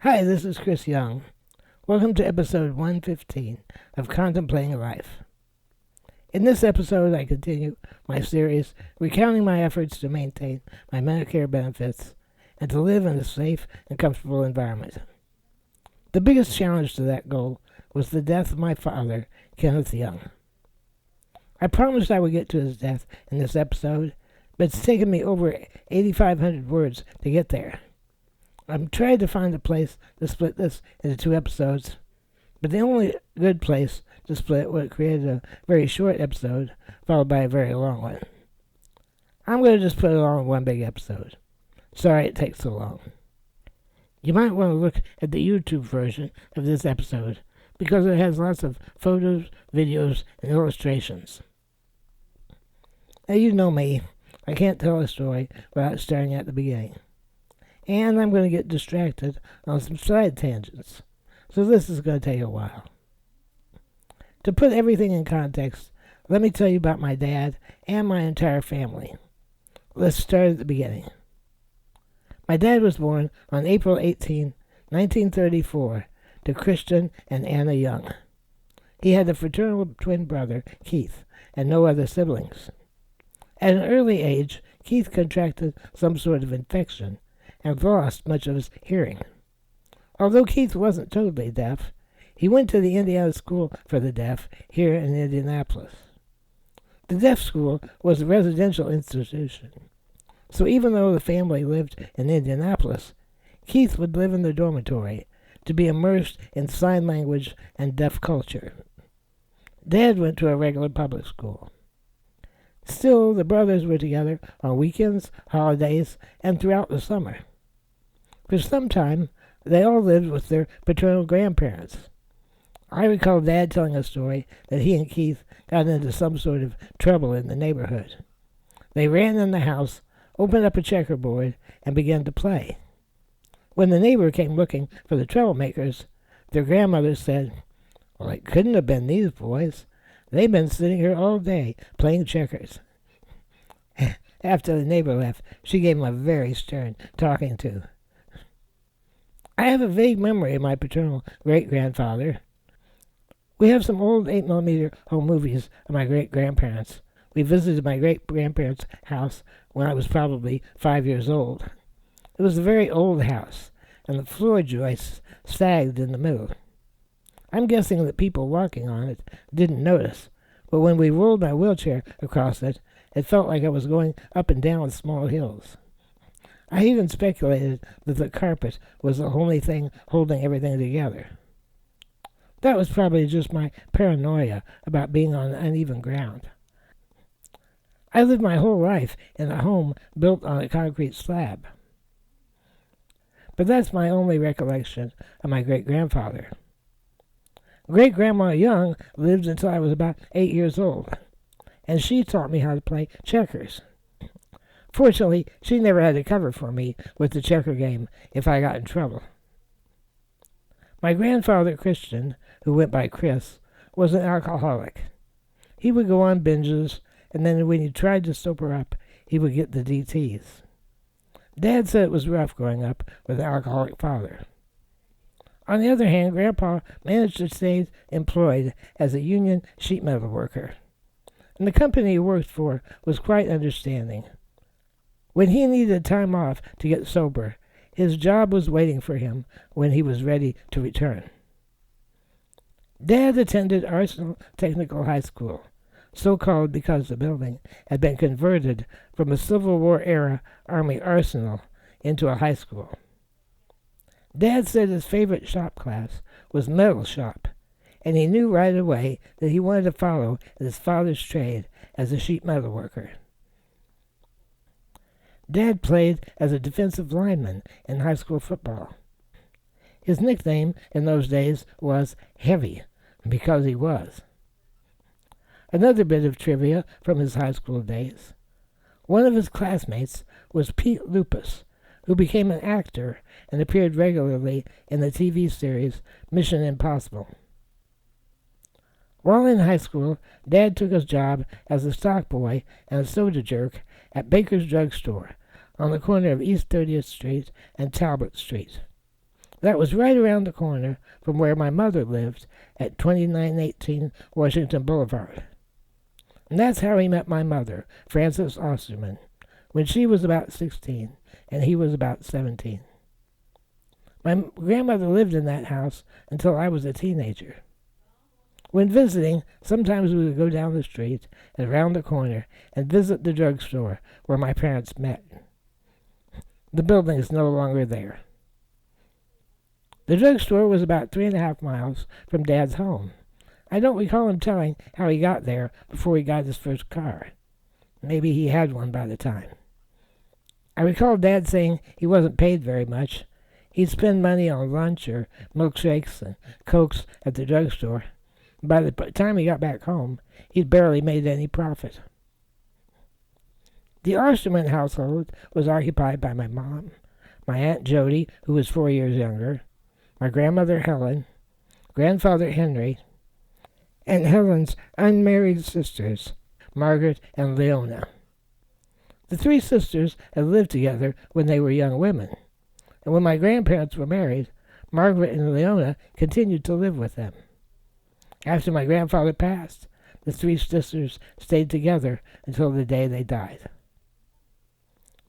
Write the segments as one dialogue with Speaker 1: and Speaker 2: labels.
Speaker 1: Hi, this is Chris Young. Welcome to episode 115 of Contemplating Life. In this episode, I continue my series recounting my efforts to maintain my Medicare benefits and to live in a safe and comfortable environment. The biggest challenge to that goal was the death of my father, Kenneth Young. I promised I would get to his death in this episode, but it's taken me over 8,500 words to get there. I'm trying to find a place to split this into two episodes, but the only good place to split would have created a very short episode followed by a very long one. I'm going to just put it all in one big episode. Sorry it takes so long. You might want to look at the YouTube version of this episode because it has lots of photos, videos, and illustrations. Now you know me. I can't tell a story without starting at the beginning. And I'm going to get distracted on some side tangents, so this is going to take a while. To put everything in context, let me tell you about my dad and my entire family. Let's start at the beginning. My dad was born on April 18, 1934, to Christian and Anna Young. He had a fraternal twin brother, Keith, and no other siblings. At an early age, Keith contracted some sort of infection and lost much of his hearing. Although Keith wasn't totally deaf, he went to the Indiana School for the Deaf here in Indianapolis. The deaf school was a residential institution, so even though the family lived in Indianapolis, Keith would live in the dormitory to be immersed in sign language and deaf culture. Dad went to a regular public school. Still, the brothers were together on weekends, holidays, and throughout the summer. For some time, they all lived with their paternal grandparents. I recall Dad telling a story that he and Keith got into some sort of trouble in the neighborhood. They ran in the house, opened up a checkerboard, and began to play. When the neighbor came looking for the troublemakers, their grandmother said, "Well, it couldn't have been these boys. They've been sitting here all day playing checkers." After the neighbor left, she gave him a very stern talking to. I have a vague memory of my paternal great-grandfather. We have some old 8mm home movies of my great-grandparents. We visited my great-grandparents' house when I was probably 5 years old. It was a very old house, and the floor joists sagged in the middle. I'm guessing that people walking on it didn't notice, but when we rolled my wheelchair across it, it felt like I was going up and down small hills. I even speculated that the carpet was the only thing holding everything together. That was probably just my paranoia about being on uneven ground. I lived my whole life in a home built on a concrete slab. But that's my only recollection of my great-grandfather. Great-grandma Young lived until I was about 8 years old, and she taught me how to play checkers. Fortunately, she never had to cover for me with the checker game if I got in trouble. My grandfather, Christian, who went by Chris, was an alcoholic. He would go on binges, and then when he tried to sober up, he would get the DTs. Dad said it was rough growing up with an alcoholic father. On the other hand, Grandpa managed to stay employed as a union sheet metal worker, and the company he worked for was quite understanding. When he needed time off to get sober, his job was waiting for him when he was ready to return. Dad attended Arsenal Technical High School, so called because the building had been converted from a Civil War-era Army arsenal into a high school. Dad said his favorite shop class was metal shop, and he knew right away that he wanted to follow his father's trade as a sheet metal worker. Dad played as a defensive lineman in high school football. His nickname in those days was Heavy, because he was. Another bit of trivia from his high school days. One of his classmates was Pete Lupus, who became an actor and appeared regularly in the TV series Mission Impossible. While in high school, Dad took his job as a stock boy and a soda jerk at Baker's Drug Store on the corner of East 30th Street and Talbot Street. That was right around the corner from where my mother lived at 2918 Washington Boulevard. And that's how he met my mother, Frances Osterman, when she was about 16 and he was about 17. My grandmother lived in that house until I was a teenager. When visiting, sometimes we would go down the street and around the corner and visit the drugstore where my parents met. The building is no longer there. The drugstore was about 3.5 miles from Dad's home. I don't recall him telling how he got there before he got his first car. Maybe he had one by the time. I recall Dad saying he wasn't paid very much. He'd spend money on lunch or milkshakes and Cokes at the drugstore. By the time he got back home, he'd barely made any profit. The Osterman household was occupied by my mom, my Aunt Jody, who was 4 years younger, my grandmother Helen, grandfather Henry, and Helen's unmarried sisters, Margaret and Leona. The three sisters had lived together when they were young women, and when my grandparents were married, Margaret and Leona continued to live with them. After my grandfather passed, the three sisters stayed together until the day they died.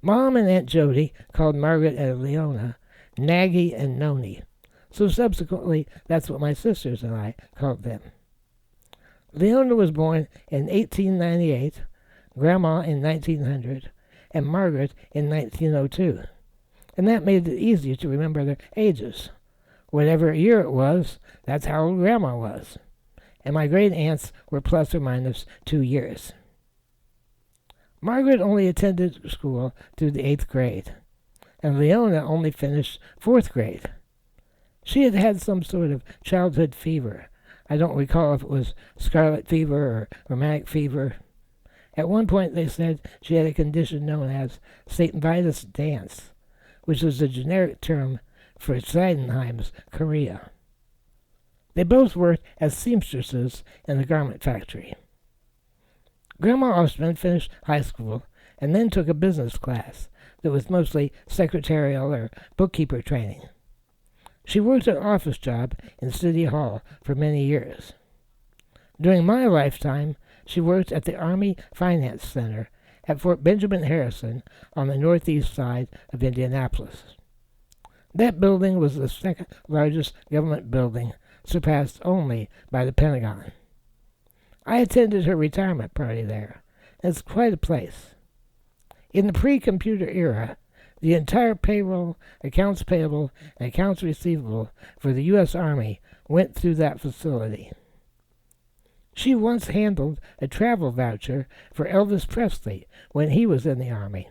Speaker 1: Mom and Aunt Jody called Margaret and Leona Naggy and Noni, so subsequently that's what my sisters and I called them. Leona was born in 1898, Grandma in 1900, and Margaret in 1902, and that made it easier to remember their ages. Whatever year it was, that's how old Grandma was, and my great aunts were plus or minus 2 years. Margaret only attended school through the 8th grade, and Leona only finished 4th grade. She had had some sort of childhood fever. I don't recall if it was scarlet fever or rheumatic fever. At one point they said she had a condition known as St. Vitus dance, which is a generic term for Seidenheim's chorea. They both worked as seamstresses in the garment factory. Grandma Osterman finished high school and then took a business class that was mostly secretarial or bookkeeper training. She worked an office job in City Hall for many years. During my lifetime, she worked at the Army Finance Center at Fort Benjamin Harrison on the northeast side of Indianapolis. That building was the second largest government building, surpassed only by the Pentagon. I attended her retirement party there. It's quite a place. In the pre-computer era, the entire payroll, accounts payable, and accounts receivable for the U.S. Army went through that facility. She once handled a travel voucher for Elvis Presley when he was in the Army.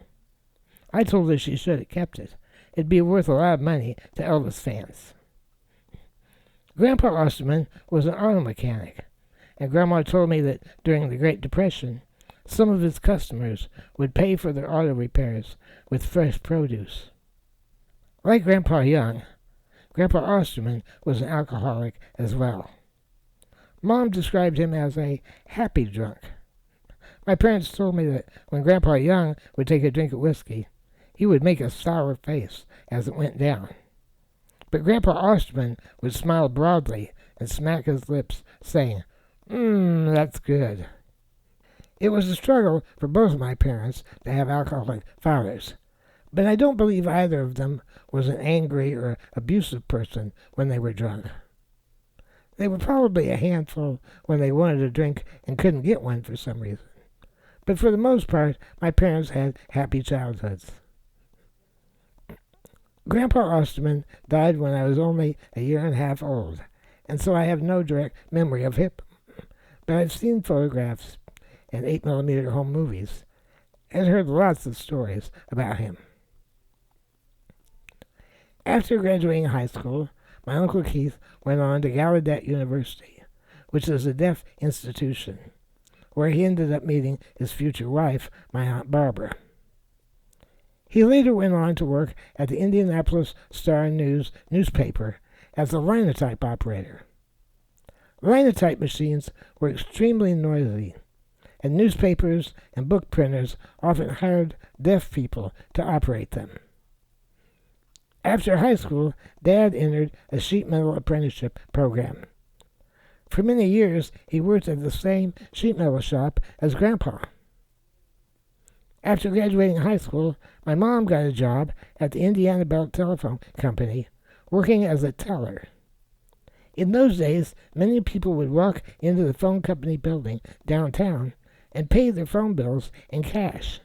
Speaker 1: I told her she should have kept it. It'd be worth a lot of money to Elvis fans. Grandpa Osterman was an auto mechanic, and Grandma told me that during the Great Depression, some of his customers would pay for their auto repairs with fresh produce. Like Grandpa Young, Grandpa Osterman was an alcoholic as well. Mom described him as a happy drunk. My parents told me that when Grandpa Young would take a drink of whiskey, he would make a sour face as it went down. But Grandpa Osterman would smile broadly and smack his lips, saying, that's good." It was a struggle for both of my parents to have alcoholic fathers, but I don't believe either of them was an angry or abusive person when they were drunk. They were probably a handful when they wanted a drink and couldn't get one for some reason, but for the most part, my parents had happy childhoods. Grandpa Osterman died when I was only a year and a half old, and so I have no direct memory of him, but I've seen photographs and 8mm home movies, and heard lots of stories about him. After graduating high school, my Uncle Keith went on to Gallaudet University, which is a deaf institution, where he ended up meeting his future wife, my Aunt Barbara. He later went on to work at the Indianapolis Star-News newspaper as a linotype operator. Linotype machines were extremely noisy, and newspapers and book printers often hired deaf people to operate them. After high school, Dad entered a sheet metal apprenticeship program. For many years, he worked at the same sheet metal shop as Grandpa. After graduating high school, my mom got a job at the Indiana Belt Telephone Company, working as a teller. In those days, many people would walk into the phone company building downtown and pay their phone bills in cash.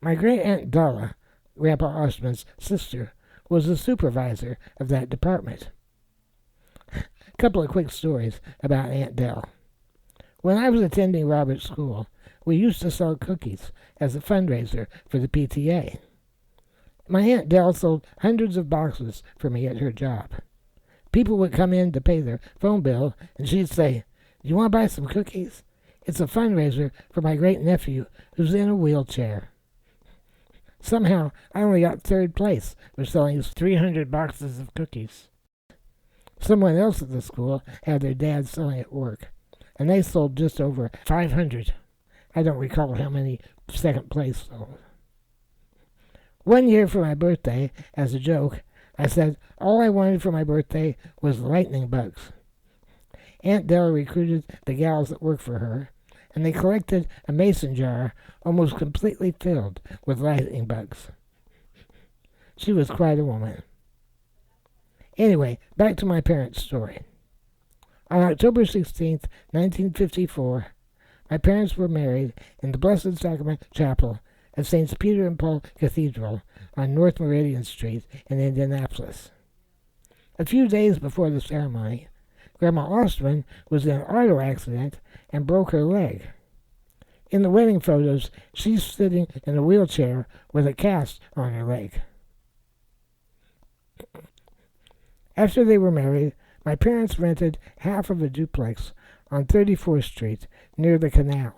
Speaker 1: My great-aunt Della, Grandpa Ostman's sister, was the supervisor of that department. A couple of quick stories about Aunt Dell. When I was attending Robert's school, we used to sell cookies as a fundraiser for the PTA. My Aunt Dell sold hundreds of boxes for me at her job. People would come in to pay their phone bill, and she'd say, "Do you want to buy some cookies? It's a fundraiser for my great-nephew who's in a wheelchair." Somehow, I only got third place for selling 300 boxes of cookies. Someone else at the school had their dad selling at work, and they sold just over 500. I don't recall how many second place sold. One year for my birthday, as a joke, I said all I wanted for my birthday was lightning bugs. Aunt Della recruited the gals that worked for her, and they collected a mason jar almost completely filled with lightning bugs. She was quite a woman. Anyway, back to my parents' story. On October 16th, 1954, my parents were married in the Blessed Sacrament Chapel at St. Peter and Paul Cathedral on North Meridian Street in Indianapolis. A few days before the ceremony, Grandma Ostman was in an auto accident and broke her leg. In the wedding photos, she's sitting in a wheelchair with a cast on her leg. After they were married, my parents rented half of a duplex on 34th Street near the canal,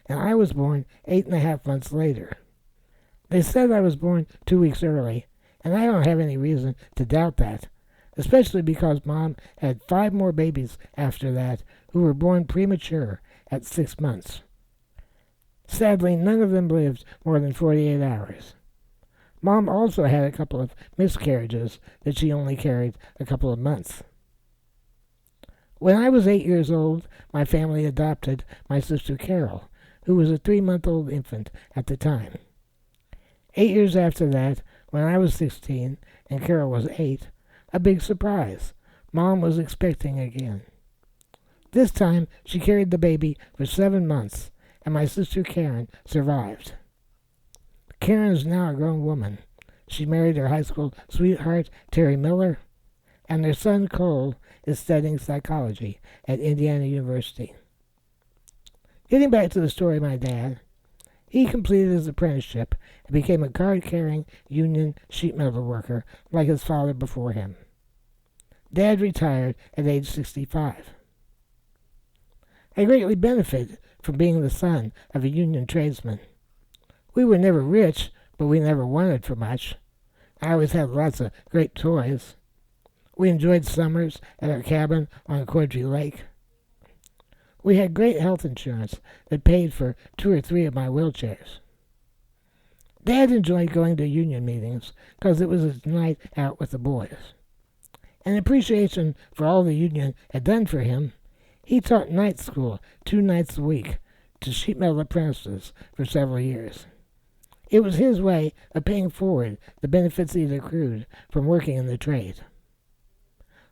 Speaker 1: and I was born 8.5 months later. They said I was born 2 weeks early, and I don't have any reason to doubt that, especially because Mom had 5 more babies after that who were born premature at 6 months. Sadly, none of them lived more than 48 hours. Mom also had a couple of miscarriages that she only carried a couple of months. When I was 8 years old, my family adopted my sister Carol, who was a 3-month-old infant at the time. 8 years after that, when I was 16 and Carol was 8, a big surprise. Mom was expecting again. This time, she carried the baby for 7 months, and my sister Karen survived. Karen is now a grown woman. She married her high school sweetheart, Terry Miller, and their son Cole is studying psychology at Indiana University. Getting back to the story of my dad, he completed his apprenticeship and became a card-carrying union sheet metal worker like his father before him. Dad retired at age 65. I greatly benefited from being the son of a union tradesman. We were never rich, but we never wanted for much. I always had lots of great toys. We enjoyed summers at our cabin on Cordry Lake. We had great health insurance that paid for 2 or 3 of my wheelchairs. Dad enjoyed going to union meetings because it was his night out with the boys. In appreciation for all the union had done for him, he taught night school 2 nights a week to sheet metal apprentices for several years. It was his way of paying forward the benefits he'd accrued from working in the trade.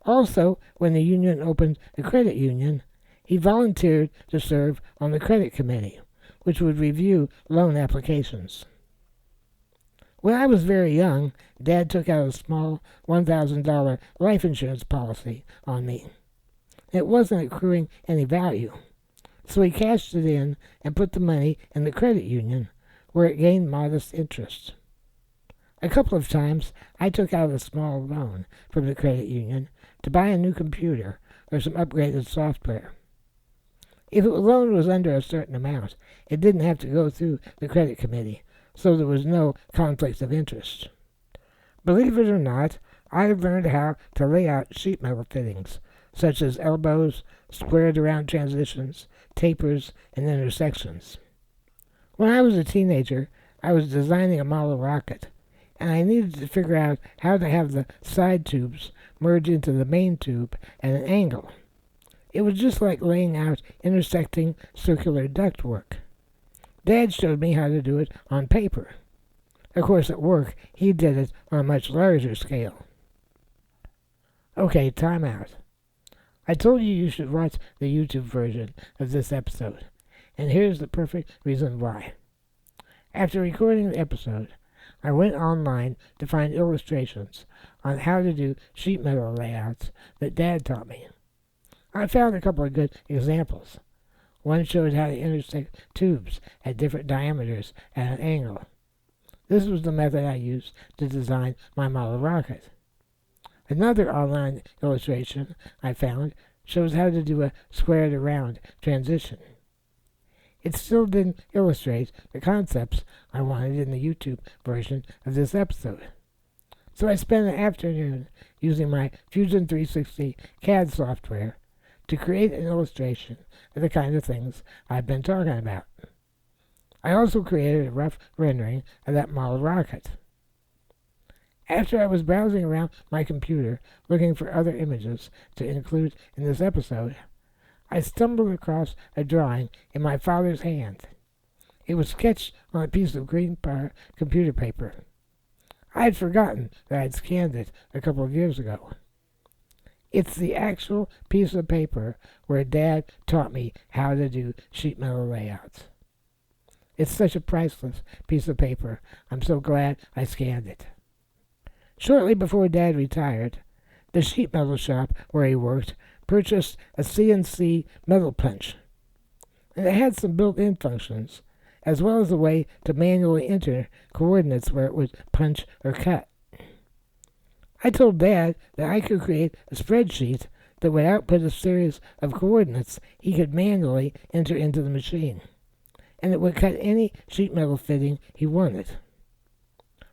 Speaker 1: Also, when the union opened a credit union, he volunteered to serve on the credit committee, which would review loan applications. When I was very young, Dad took out a small $1,000 life insurance policy on me. It wasn't accruing any value, so he cashed it in and put the money in the credit union, where it gained modest interest. A couple of times, I took out a small loan from the credit union to buy a new computer or some upgraded software. If the loan was under a certain amount, it didn't have to go through the credit committee, so there was no conflict of interest. Believe it or not, I learned how to lay out sheet metal fittings, such as elbows, squared-around transitions, tapers, and intersections. When I was a teenager, I was designing a model rocket. and I needed to figure out how to have the side tubes merge into the main tube at an angle. It was just like laying out intersecting circular ductwork. Dad showed me how to do it on paper. Of course, at work, he did it on a much larger scale. Okay, time out. I told you should watch the YouTube version of this episode, and here's the perfect reason why. After recording the episode, I went online to find illustrations on how to do sheet metal layouts that Dad taught me. I found a couple of good examples. One showed how to intersect tubes at different diameters at an angle. This was the method I used to design my model rocket. Another online illustration I found shows how to do a squared around transition. It still didn't illustrate the concepts I wanted in the YouTube version of this episode. So I spent an afternoon using my Fusion 360 CAD software to create an illustration of the kind of things I've been talking about. I also created a rough rendering of that model rocket. After I was browsing around my computer looking for other images to include in this episode, I stumbled across a drawing in my father's hand. It was sketched on a piece of green computer paper. I had forgotten that I had scanned it a couple of years ago. It's the actual piece of paper where Dad taught me how to do sheet metal layouts. It's such a priceless piece of paper. I'm so glad I scanned it. Shortly before Dad retired, the sheet metal shop where he worked purchased a CNC metal punch. And it had some built-in functions, as well as a way to manually enter coordinates where it would punch or cut. I told Dad that I could create a spreadsheet that would output a series of coordinates he could manually enter into the machine, and it would cut any sheet metal fitting he wanted.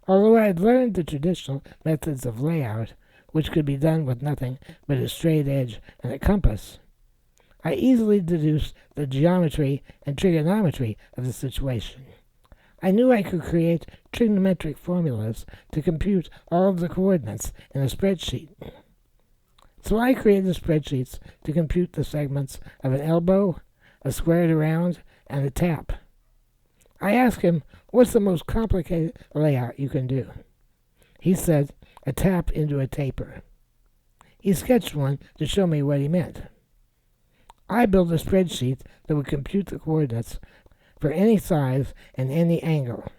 Speaker 1: Although I had learned the traditional methods of layout, which could be done with nothing but a straight edge and a compass, I easily deduced the geometry and trigonometry of the situation. I knew I could create trigonometric formulas to compute all of the coordinates in a spreadsheet. So I created spreadsheets to compute the segments of an elbow, a squared around, and a tap. I asked him, what's the most complicated layout you can do? He said, a tap into a taper. He sketched one to show me what he meant. I built a spreadsheet that would compute the coordinates for any size and any angle.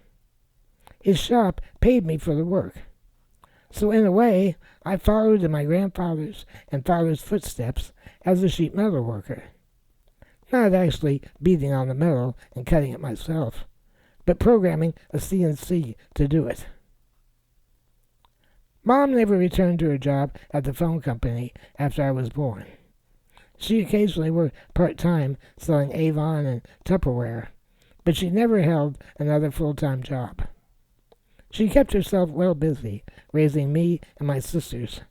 Speaker 1: His shop paid me for the work. So in a way, I followed in my grandfather's and father's footsteps as a sheet metal worker. Not actually beating on the metal and cutting it myself, but programming a CNC to do it. Mom never returned to her job at the phone company after I was born. She occasionally worked part-time selling Avon and Tupperware, but she never held another full-time job. She kept herself well busy raising me and my sisters,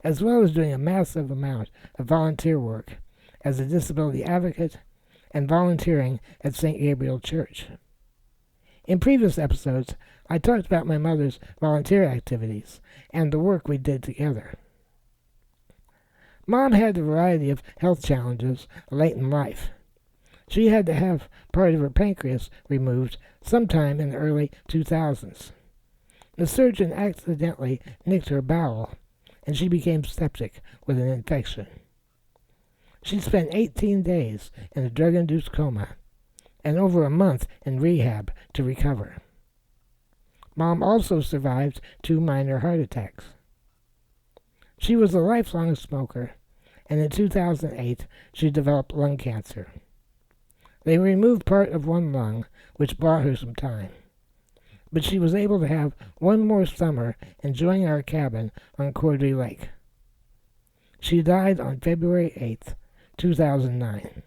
Speaker 1: as well as doing a massive amount of volunteer work as a disability advocate and volunteering at St. Gabriel Church. In previous episodes, I talked about my mother's volunteer activities and the work we did together. Mom had a variety of health challenges late in life. She had to have part of her pancreas removed sometime in the early 2000s. The surgeon accidentally nicked her bowel, and she became septic with an infection. She spent 18 days in a drug-induced coma and over a month in rehab to recover. Mom also survived 2 minor heart attacks. She was a lifelong smoker, and in 2008 she developed lung cancer. They removed part of one lung, which bought her some time. But she was able to have one more summer enjoying our cabin on Cordray Lake. She died on February 8th, 2009.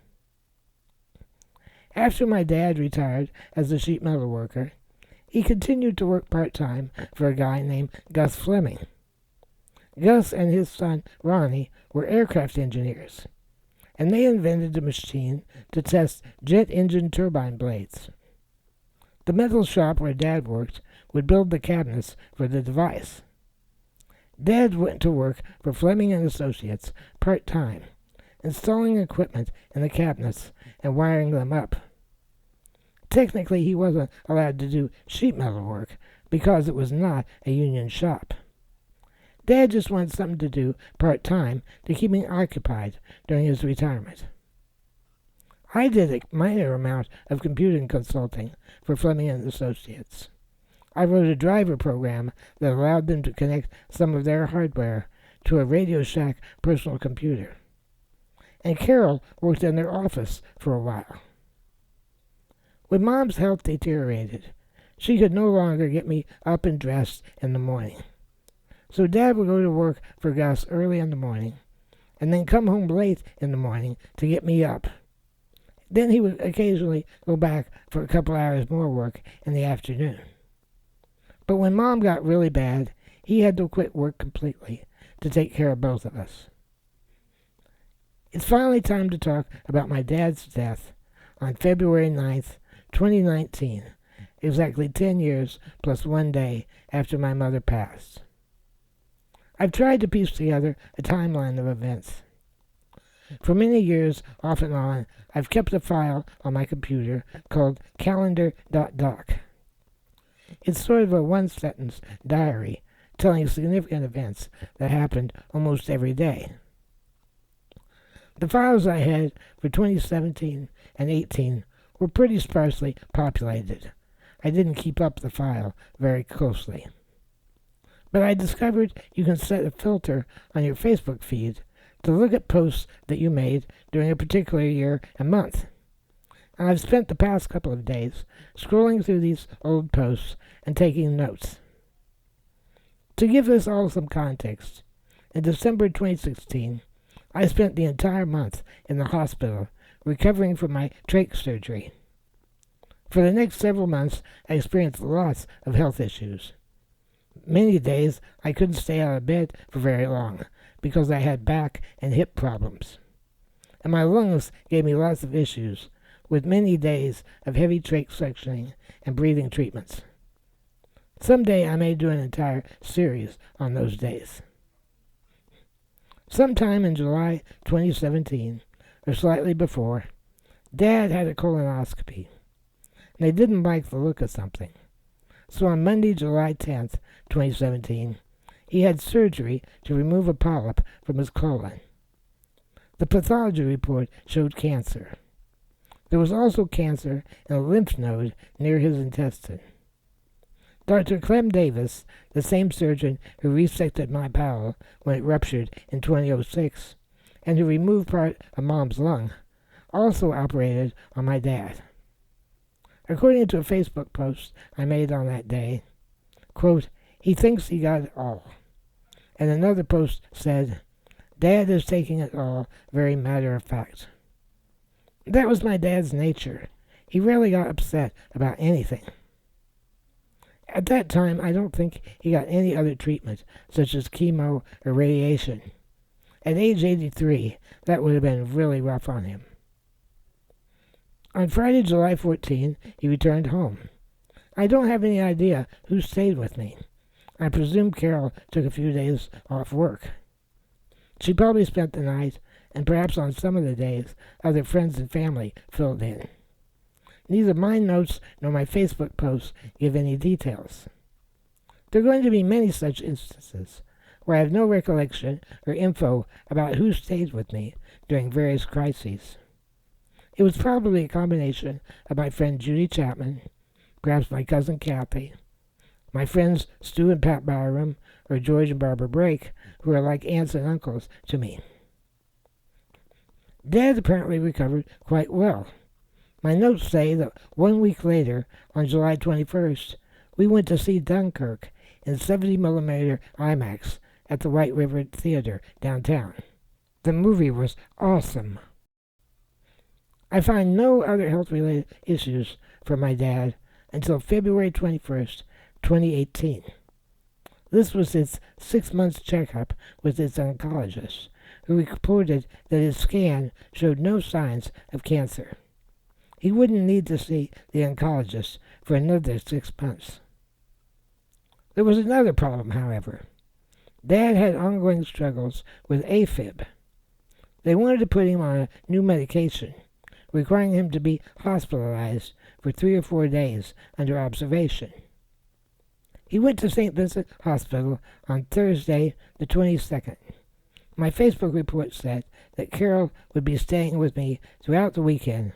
Speaker 1: After my dad retired as a sheet metal worker, he continued to work part-time for a guy named Gus Fleming. Gus and his son Ronnie were aircraft engineers, and they invented a machine to test jet engine turbine blades. The metal shop where Dad worked would build the cabinets for the device. Dad went to work for Fleming and Associates part-time, installing equipment in the cabinets and wiring them up. Technically, he wasn't allowed to do sheet metal work because it was not a union shop. Dad just wanted something to do part-time to keep me occupied during his retirement. I did a minor amount of computing consulting for Fleming and Associates. I wrote a driver program that allowed them to connect some of their hardware to a Radio Shack personal computer. And Carol worked in their office for a while. When Mom's health deteriorated, she could no longer get me up and dressed in the morning. So Dad would go to work for Gus early in the morning, and then come home late in the morning to get me up. Then he would occasionally go back for a couple hours more work in the afternoon. But when Mom got really bad, he had to quit work completely to take care of both of us. It's finally time to talk about my dad's death on February 9th, 2019, exactly 10 years plus 1 day after my mother passed. I've tried to piece together a timeline of events. For many years, off and on, I've kept a file on my computer called calendar.doc. It's sort of a one-sentence diary telling significant events that happened almost every day. The files I had for 2017 and 18 were pretty sparsely populated. I didn't keep up the file very closely. But I discovered you can set a filter on your Facebook feed to look at posts that you made during a particular year and month. And I've spent the past couple of days scrolling through these old posts and taking notes. To give this all some context, in December 2016, I spent the entire month in the hospital recovering from my trach surgery. For the next several months, I experienced lots of health issues. Many days I couldn't stay out of bed for very long because I had back and hip problems. And my lungs gave me lots of issues, with many days of heavy trach suctioning and breathing treatments. Someday I may do an entire series on those days. Sometime in July 2017, or slightly before, Dad had a colonoscopy, and they didn't like the look of something. So on Monday, July 10th, 2017, he had surgery to remove a polyp from his colon. The pathology report showed cancer. There was also cancer in a lymph node near his intestine. Dr. Clem Davis, the same surgeon who resected my bowel when it ruptured in 2006, and who removed part of Mom's lung, also operated on my dad. According to a Facebook post I made on that day, quote, "He thinks he got it all." And another post said, "Dad is taking it all very matter of fact." That was my dad's nature. He rarely got upset about anything. At that time, I don't think he got any other treatment, such as chemo or radiation. At age 83, that would have been really rough on him. On Friday, July 14, he returned home. I don't have any idea who stayed with me. I presume Carol took a few days off work. She probably spent the night, and perhaps on some of the days, other friends and family filled in. Neither my notes nor my Facebook posts give any details. There are going to be many such instances where I have no recollection or info about who stayed with me during various crises. It was probably a combination of my friend Judy Chapman, perhaps my cousin Kathy, my friends Stu and Pat Byram, or George and Barbara Brake, who are like aunts and uncles to me. Dad apparently recovered quite well. My notes say that 1 week later, on July 21st, we went to see Dunkirk in 70mm IMAX at the White River Theater downtown. The movie was awesome. I find no other health-related issues for my dad until February 21st, 2018. This was his 6-month checkup with his oncologist, who reported that his scan showed no signs of cancer. He wouldn't need to see the oncologist for another 6 months. There was another problem, however. Dad had ongoing struggles with AFib. They wanted to put him on a new medication, requiring him to be hospitalized for 3 or 4 days under observation. He went to St. Vincent Hospital on Thursday, the 22nd. My Facebook report said that Carol would be staying with me throughout the weekend,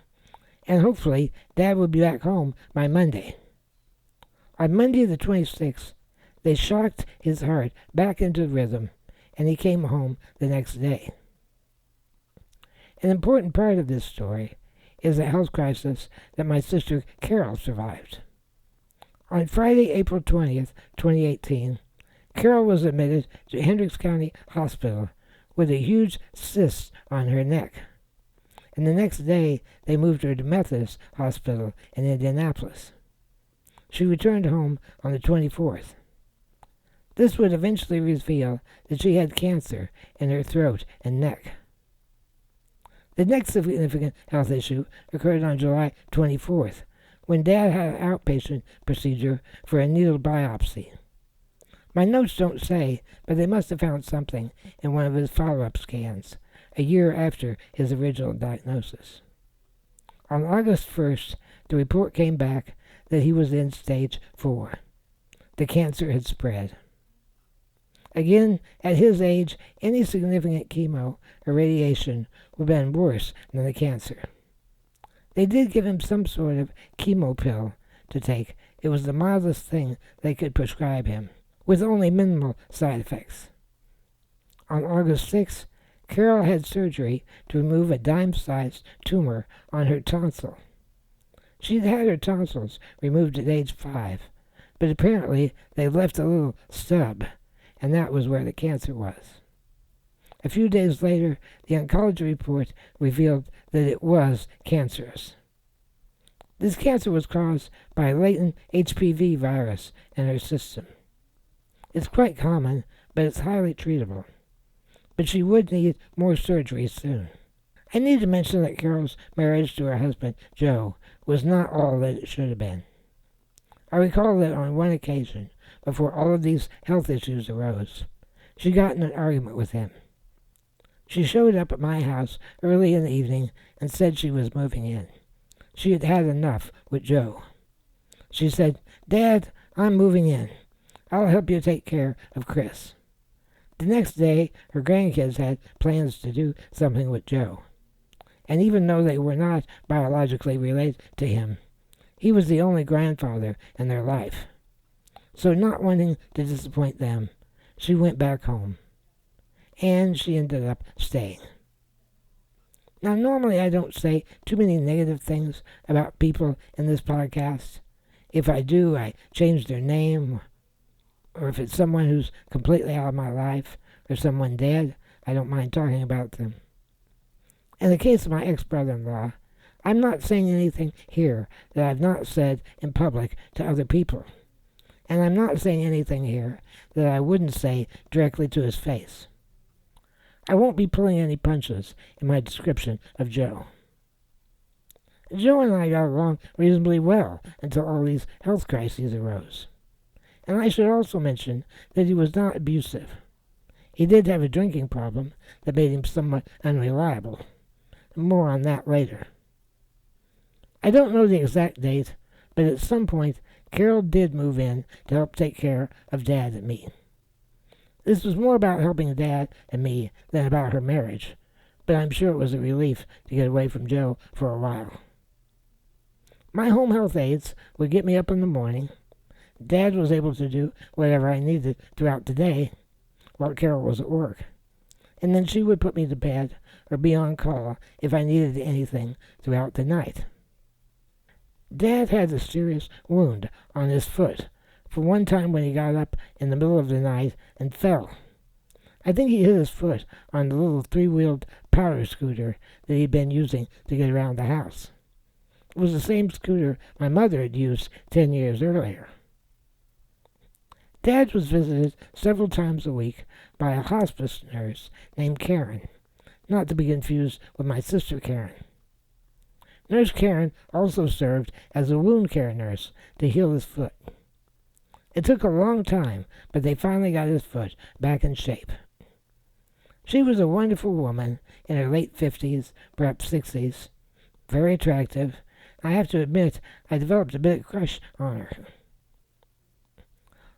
Speaker 1: and hopefully Dad would be back home by Monday. On Monday the 26th, they shocked his heart back into rhythm, and he came home the next day. An important part of this story is the health crisis that my sister Carol survived. On Friday, April 20th, 2018, Carol was admitted to Hendricks County Hospital with a huge cyst on her neck, and the next day they moved her to Methodist Hospital in Indianapolis. She returned home on the 24th. This would eventually reveal that she had cancer in her throat and neck. The next significant health issue occurred on July 24th, when Dad had an outpatient procedure for a needle biopsy. My notes don't say, but they must have found something in one of his follow-up scans, a year after his original diagnosis. On August 1st, the report came back that he was in stage 4. The cancer had spread. Again, at his age, any significant chemo or radiation would have been worse than the cancer. They did give him some sort of chemo pill to take. It was the mildest thing they could prescribe him, with only minimal side effects. On August 6th, Carol had surgery to remove a dime-sized tumor on her tonsil. She'd had her tonsils removed at age 5, but apparently they left a little stub, and that was where the cancer was. A few days later, the oncology report revealed that it was cancerous. This cancer was caused by a latent HPV virus in her system. It's quite common, but it's highly treatable. But she would need more surgery soon. I need to mention that Carol's marriage to her husband, Joe, was not all that it should have been. I recall that on one occasion, before all of these health issues arose, she got in an argument with him. She showed up at my house early in the evening and said she was moving in. She had had enough with Joe. She said, "Dad, I'm moving in. I'll help you take care of Chris." The next day, her grandkids had plans to do something with Joe. And even though they were not biologically related to him, he was the only grandfather in their life. So not wanting to disappoint them, she went back home. And she ended up staying. Now, normally I don't say too many negative things about people in this podcast. If I do, I change their name, or if it's someone who's completely out of my life, or someone dead, I don't mind talking about them. In the case of my ex-brother-in-law, I'm not saying anything here that I've not said in public to other people. And I'm not saying anything here that I wouldn't say directly to his face. I won't be pulling any punches in my description of Joe. Joe and I got along reasonably well until all these health crises arose. And I should also mention that he was not abusive. He did have a drinking problem that made him somewhat unreliable. More on that later. I don't know the exact date, but at some point, Carol did move in to help take care of Dad and me. This was more about helping Dad and me than about her marriage, but I'm sure it was a relief to get away from Joe for a while. My home health aides would get me up in the morning. Dad was able to do whatever I needed throughout the day while Carol was at work. And then she would put me to bed or be on call if I needed anything throughout the night. Dad had a serious wound on his foot for one time when he got up in the middle of the night and fell. I think he hit his foot on the little 3-wheeled power scooter that he'd been using to get around the house. It was the same scooter my mother had used 10 years earlier. Dad was visited several times a week by a hospice nurse named Karen, not to be confused with my sister Karen. Nurse Karen also served as a wound care nurse to heal his foot. It took a long time, but they finally got his foot back in shape. She was a wonderful woman in her late 50s, perhaps 60s, very attractive. I have to admit, I developed a bit of crush on her.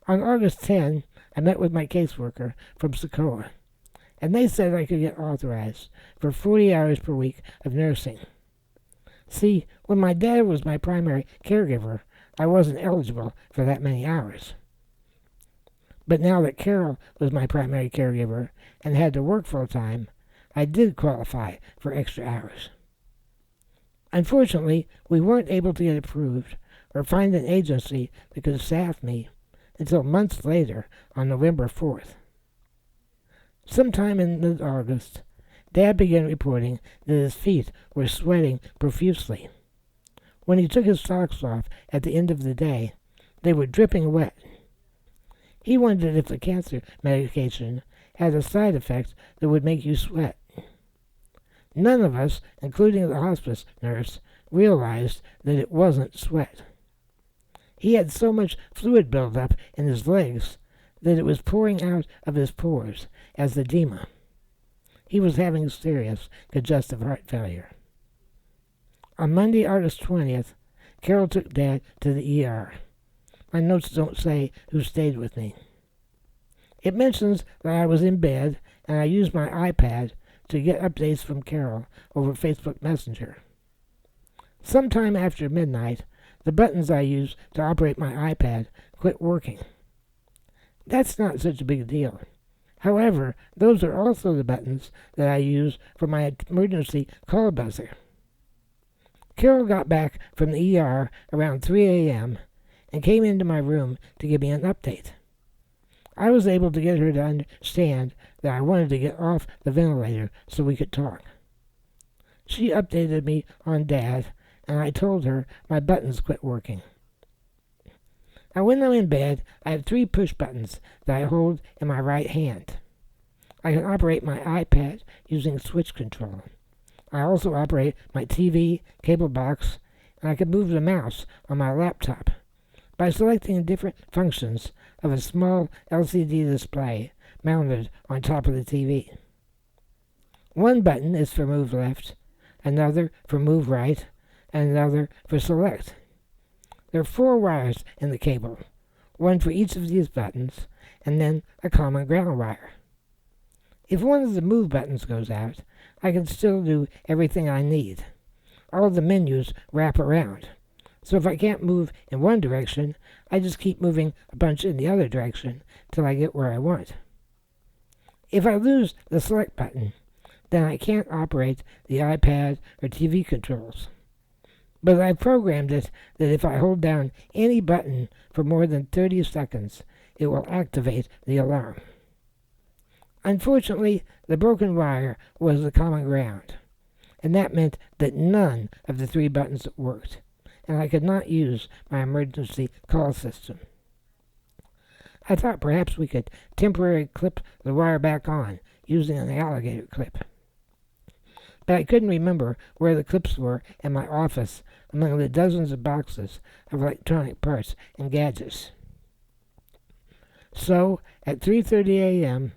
Speaker 1: On August 10, I met with my caseworker from Sokoa, and they said I could get authorized for 40 hours per week of nursing. See, when my dad was my primary caregiver, I wasn't eligible for that many hours. But now that Carol was my primary caregiver and had to work full-time, I did qualify for extra hours. Unfortunately, we weren't able to get approved or find an agency that could staff me until months later on November 4th. Sometime in mid-August, Dad began reporting that his feet were sweating profusely. When he took his socks off at the end of the day, they were dripping wet. He wondered if the cancer medication had a side effect that would make you sweat. None of us, including the hospice nurse, realized that it wasn't sweat. He had so much fluid buildup in his legs that it was pouring out of his pores as edema. He was having serious congestive heart failure. On Monday, August 20th, Carol took Dad to the ER. My notes don't say who stayed with me. It mentions that I was in bed and I used my iPad to get updates from Carol over Facebook Messenger. Sometime after midnight, the buttons I used to operate my iPad quit working. That's not such a big deal. However, those are also the buttons that I use for my emergency call buzzer. Carol got back from the ER around 3 a.m. and came into my room to give me an update. I was able to get her to understand that I wanted to get off the ventilator so we could talk. She updated me on Dad, and I told her my buttons quit working. Now, when I'm in bed, I have 3 push buttons that I hold in my right hand. I can operate my iPad using switch control. I also operate my TV, cable box, and I can move the mouse on my laptop by selecting different functions of a small LCD display mounted on top of the TV. One button is for move left, another for move right, and another for select. There are 4 wires in the cable, one for each of these buttons, and then a common ground wire. If one of the move buttons goes out, I can still do everything I need. All the menus wrap around. So if I can't move in one direction, I just keep moving a bunch in the other direction till I get where I want. If I lose the select button, then I can't operate the iPad or TV controls. But I programmed it that if I hold down any button for more than 30 seconds, it will activate the alarm. Unfortunately, the broken wire was the common ground, and that meant that none of the 3 buttons worked, and I could not use my emergency call system. I thought perhaps we could temporarily clip the wire back on using an alligator clip. But I couldn't remember where the clips were in my office among the dozens of boxes of electronic parts and gadgets. So, at 3:30 a.m.,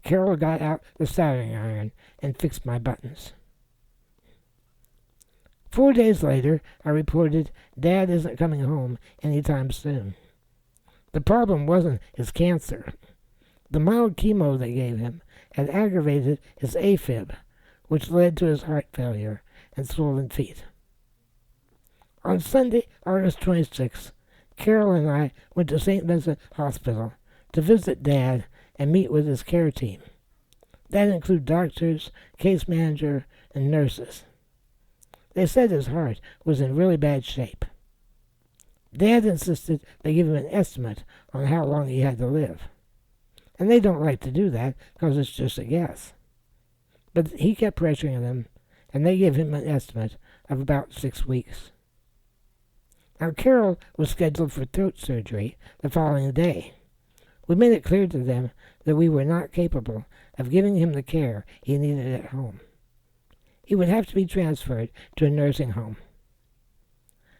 Speaker 1: Carol got out the soldering iron and fixed my buttons. 4 days later, I reported Dad isn't coming home anytime soon. The problem wasn't his cancer. The mild chemo they gave him had aggravated his AFib, which led to his heart failure and swollen feet. On Sunday, August 26th, Carol and I went to St. Vincent Hospital to visit Dad and meet with his care team. That included doctors, case manager, and nurses. They said his heart was in really bad shape. Dad insisted they give him an estimate on how long he had to live. And they don't like to do that because it's just a guess. But he kept pressuring them, and they gave him an estimate of about 6 weeks. Now, Carol was scheduled for throat surgery the following day. We made it clear to them that we were not capable of giving him the care he needed at home. He would have to be transferred to a nursing home.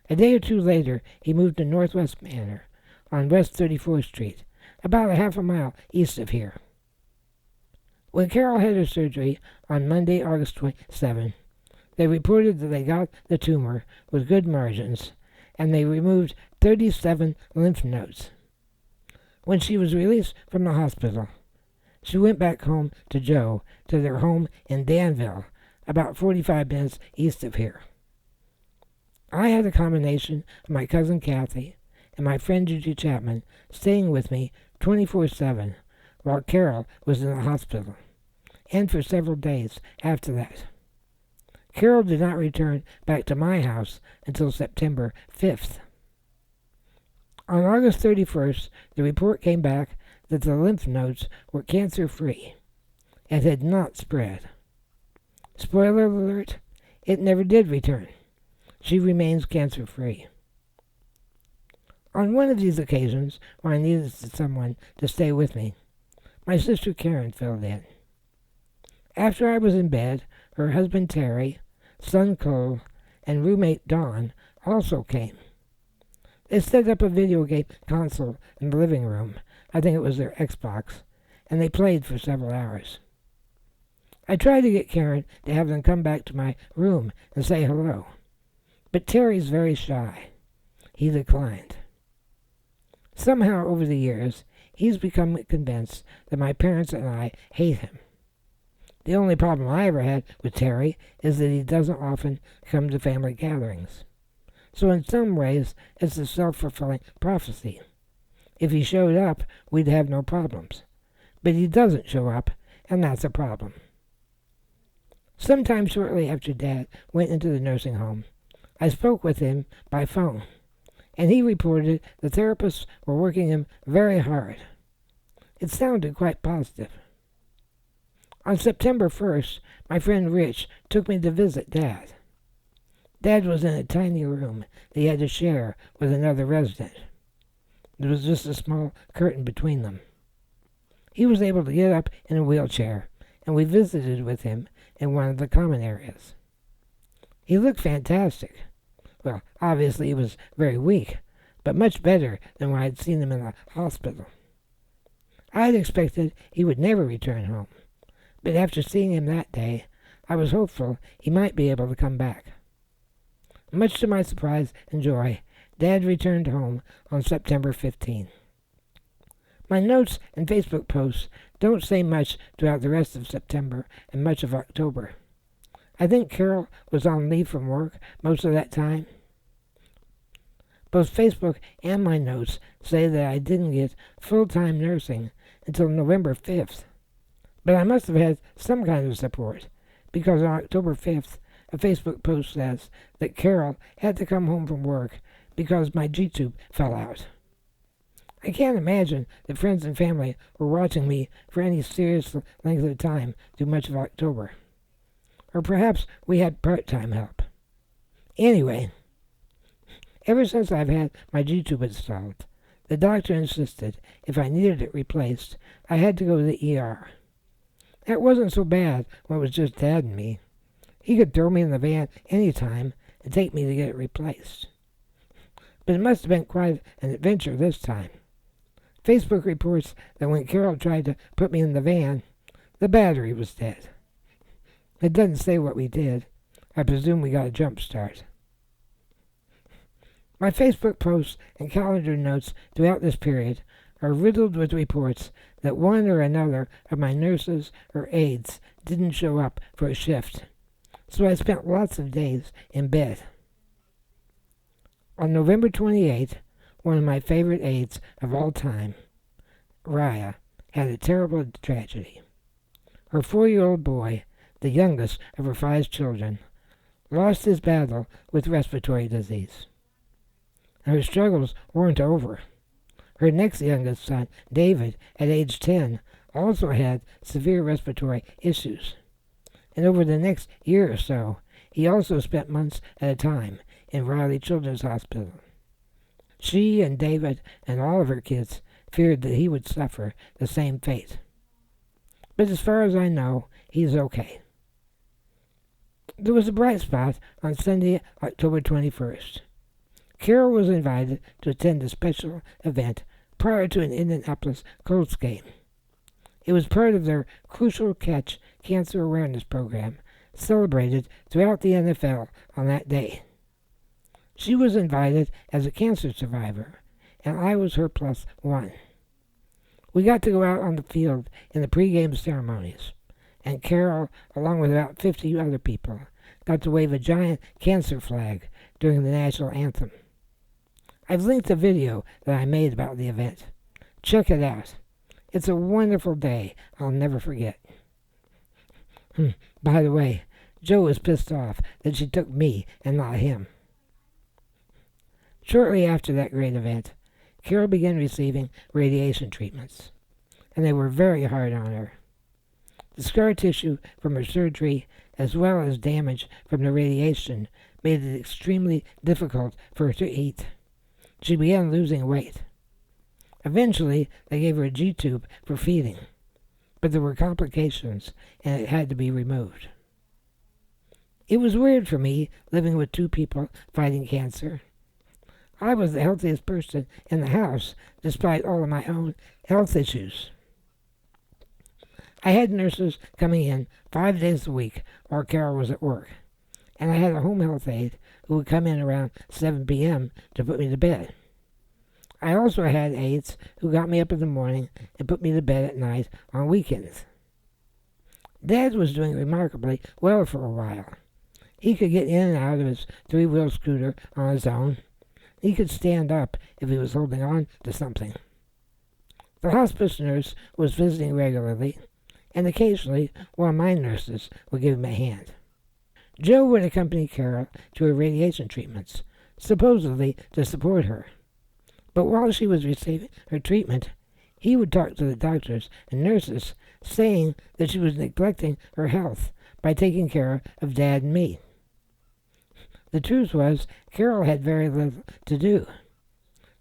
Speaker 1: A day or 2 later, he moved to Northwest Manor on West 34th Street, about a half a mile east of here. When Carol had her surgery on Monday, August 27, they reported that they got the tumor with good margins, and they removed 37 lymph nodes. When she was released from the hospital, she went back home to Joe, to their home in Danville, about 45 minutes east of here. I had a combination of my cousin Kathy and my friend Gigi Chapman staying with me 24/7 while Carol was in the hospital, and for several days after that. Carol did not return back to my house until September 5th. On August 31st, the report came back that the lymph nodes were cancer-free and had not spread. Spoiler alert, it never did return. She remains cancer-free. On one of these occasions, when I needed someone to stay with me, my sister Karen filled in. After I was in bed, her husband Terry, son Cole, and roommate Dawn also came. They set up a video game console in the living room. I think it was their Xbox, and they played for several hours. I tried to get Karen to have them come back to my room and say hello, but Terry's very shy. He declined. Somehow over the years, he's become convinced that my parents and I hate him. The only problem I ever had with Terry is that he doesn't often come to family gatherings. So in some ways, it's a self-fulfilling prophecy. If he showed up, we'd have no problems. But he doesn't show up, and that's a problem. Sometime shortly after Dad went into the nursing home, I spoke with him by phone, and he reported the therapists were working him very hard. It sounded quite positive. On September 1st, my friend Rich took me to visit Dad. Dad was in a tiny room that he had to share with another resident. There was just a small curtain between them. He was able to get up in a wheelchair, and we visited with him in one of the common areas. He looked fantastic. Well, obviously he was very weak, but much better than when I had seen him in the hospital. I had expected he would never return home, but after seeing him that day, I was hopeful he might be able to come back. Much to my surprise and joy, Dad returned home on September 15. My notes and Facebook posts don't say much throughout the rest of September and much of October. I think Carol was on leave from work most of that time. Both Facebook and my notes say that I didn't get full-time nursing until November 5th. But I must have had some kind of support, because on October 5th, a Facebook post says that Carol had to come home from work because my G-tube fell out. I can't imagine that friends and family were watching me for any serious length of time through much of October. Or perhaps we had part-time help. Anyway, ever since I've had my G-tube installed, the doctor insisted if I needed it replaced, I had to go to the ER. That wasn't so bad when it was just Dad and me. He could throw me in the van any time and take me to get it replaced. But it must have been quite an adventure this time. Facebook reports that when Carol tried to put me in the van, the battery was dead. It doesn't say what we did. I presume we got a jump start. My Facebook posts and calendar notes throughout this period are riddled with reports that one or another of my nurses or aides didn't show up for a shift, so I spent lots of days in bed. On November 28th, one of my favorite aides of all time, Raya, had a terrible tragedy. Her 4-year-old boy, the youngest of her 5 children, lost his battle with respiratory disease. Her struggles weren't over. Her next youngest son, David, at age 10, also had severe respiratory issues. And over the next year or so, he also spent months at a time in Raleigh Children's Hospital. She and David and all of her kids feared that he would suffer the same fate. But as far as I know, he's okay. There was a bright spot on Sunday, October 21st. Carol was invited to attend a special event prior to an Indianapolis Colts game. It was part of their Crucial Catch Cancer Awareness Program, celebrated throughout the NFL on that day. She was invited as a cancer survivor, and I was her plus one. We got to go out on the field in the pregame ceremonies, and Carol, along with about 50 other people, got to wave a giant cancer flag during the national anthem. I've linked a video that I made about the event. Check it out. It's a wonderful day I'll never forget. By the way, Joe was pissed off that she took me and not him. Shortly after that great event, Carol began receiving radiation treatments, and they were very hard on her. The scar tissue from her surgery, as well as damage from the radiation, made it extremely difficult for her to eat. She began losing weight. Eventually, they gave her a G-tube for feeding, but there were complications, and it had to be removed. It was weird for me living with two people fighting cancer. I was the healthiest person in the house, despite all of my own health issues. I had nurses coming in 5 days a week while Carol was at work, and I had a home health aide who would come in around 7 p.m. to put me to bed. I also had aides who got me up in the morning and put me to bed at night on weekends. Dad was doing remarkably well for a while. He could get in and out of his three-wheel scooter on his own. He could stand up if he was holding on to something. The hospice nurse was visiting regularly, and occasionally one of my nurses would give him a hand. Joe would accompany Carol to her radiation treatments, supposedly to support her. But while she was receiving her treatment, he would talk to the doctors and nurses, saying that she was neglecting her health by taking care of Dad and me. The truth was, Carol had very little to do.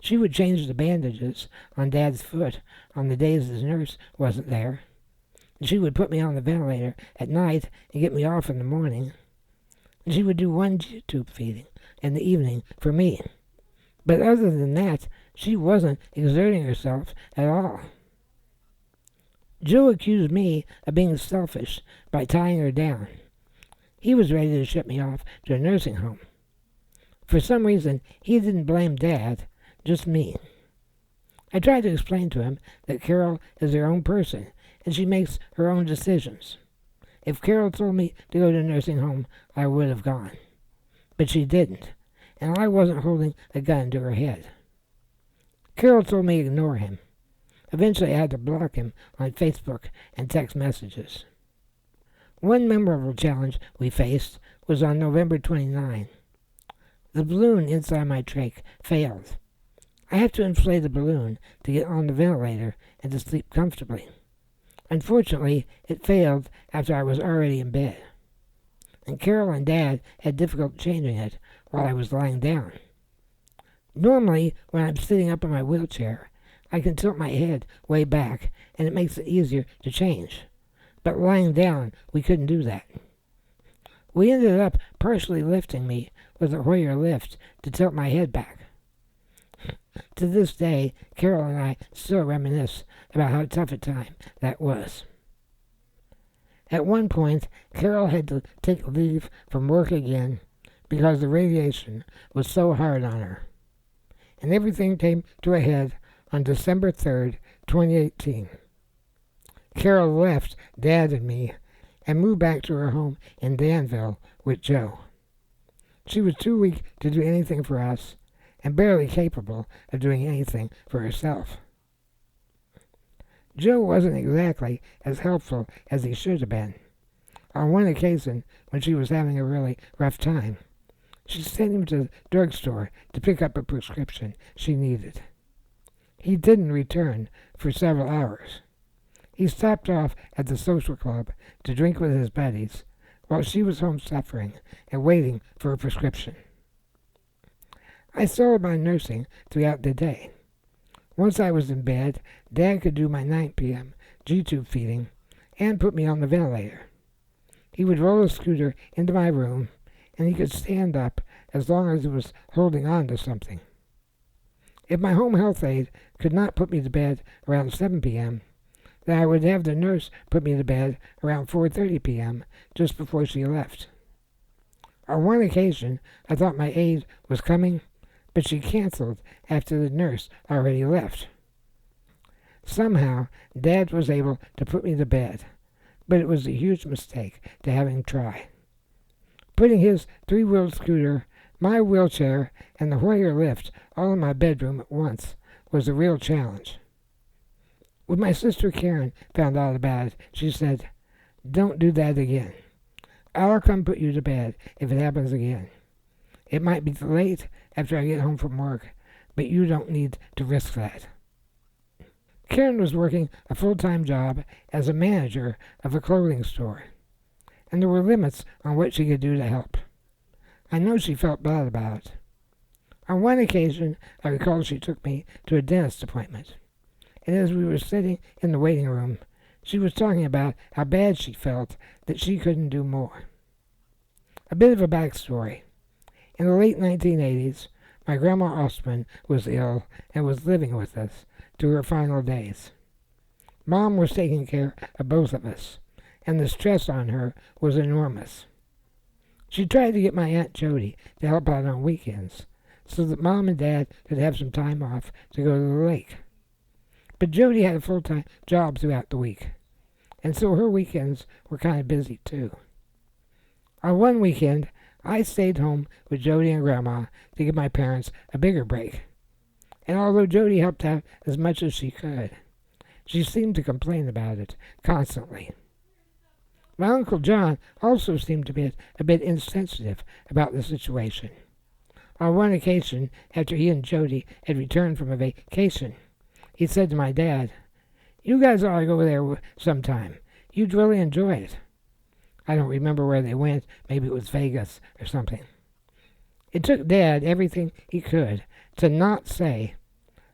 Speaker 1: She would change the bandages on Dad's foot on the days his nurse wasn't there. And she would put me on the ventilator at night and get me off in the morning. And she would do one tube feeding in the evening for me. But other than that, she wasn't exerting herself at all. Joe accused me of being selfish by tying her down. He was ready to ship me off to a nursing home. For some reason, he didn't blame Dad, just me. I tried to explain to him that Carol is her own person, and she makes her own decisions. If Carol told me to go to a nursing home, I would have gone. But she didn't, and I wasn't holding a gun to her head. Carol told me to ignore him. Eventually, I had to block him on Facebook and text messages. One memorable challenge we faced was on November 29. The balloon inside my trach failed. I had to inflate the balloon to get on the ventilator and to sleep comfortably. Unfortunately, it failed after I was already in bed, and Carol and Dad had difficulty changing it while I was lying down. Normally, when I'm sitting up in my wheelchair, I can tilt my head way back, and it makes it easier to change. But lying down, we couldn't do that. We ended up partially lifting me with a Hoyer lift to tilt my head back. To this day, Carol and I still reminisce about how tough a time that was. At one point, Carol had to take leave from work again because the radiation was so hard on her. And everything came to a head on December 3rd, 2018. Carol left Dad and me and moved back to her home in Danville with Joe. She was too weak to do anything for us and barely capable of doing anything for herself. Joe wasn't exactly as helpful as he should have been. On one occasion, when she was having a really rough time, she sent him to the drugstore to pick up a prescription she needed. He didn't return for several hours. He stopped off at the social club to drink with his buddies while she was home suffering and waiting for a prescription. I saw my nursing throughout the day. Once I was in bed, Dad could do my 9 p.m. G-tube feeding and put me on the ventilator. He would roll a scooter into my room, and he could stand up as long as it was holding on to something. If my home health aide could not put me to bed around 7 p.m., then I would have the nurse put me to bed around 4:30 p.m., just before she left. On one occasion, I thought my aide was coming, but she canceled after the nurse already left. Somehow, Dad was able to put me to bed, but it was a huge mistake to have him try. Putting his three-wheeled scooter, my wheelchair, and the Hoyer lift all in my bedroom at once was a real challenge. When my sister Karen found out about it, she said, "Don't do that again. I'll come put you to bed if it happens again. It might be late after I get home from work, but you don't need to risk that." Karen was working a full-time job as a manager of a clothing store, and there were limits on what she could do to help. I know she felt bad about it. On one occasion, I recall she took me to a dentist appointment, and as we were sitting in the waiting room, she was talking about how bad she felt that she couldn't do more. A bit of a backstory. In the late 1980s, my grandma Ostman was ill and was living with us through her final days. Mom was taking care of both of us, and the stress on her was enormous. She tried to get my Aunt Jody to help out on weekends, so that Mom and Dad could have some time off to go to the lake. But Jody had a full-time job throughout the week, and so her weekends were kind of busy too. On one weekend, I stayed home with Jody and Grandma to give my parents a bigger break. And although Jody helped out as much as she could, she seemed to complain about it constantly. My Uncle John also seemed to be a bit insensitive about the situation. On one occasion, after he and Jody had returned from a vacation, he said to my dad, "You guys ought to go there sometime. You'd really enjoy it." I don't remember where they went. Maybe it was Vegas or something. It took Dad everything he could to not say,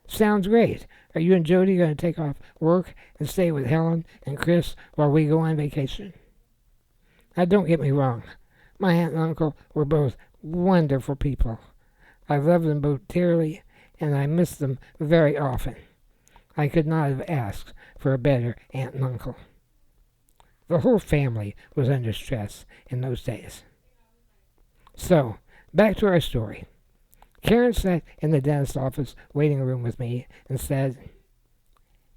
Speaker 1: "Sounds great. Are you and Jody going to take off work and stay with Helen and Chris while we go on vacation?" Now, don't get me wrong. My aunt and uncle were both wonderful people. I love them both dearly, and I miss them very often. I could not have asked for a better aunt and uncle. The whole family was under stress in those days. So, back to our story. Karen sat in the dentist's office waiting room with me and said,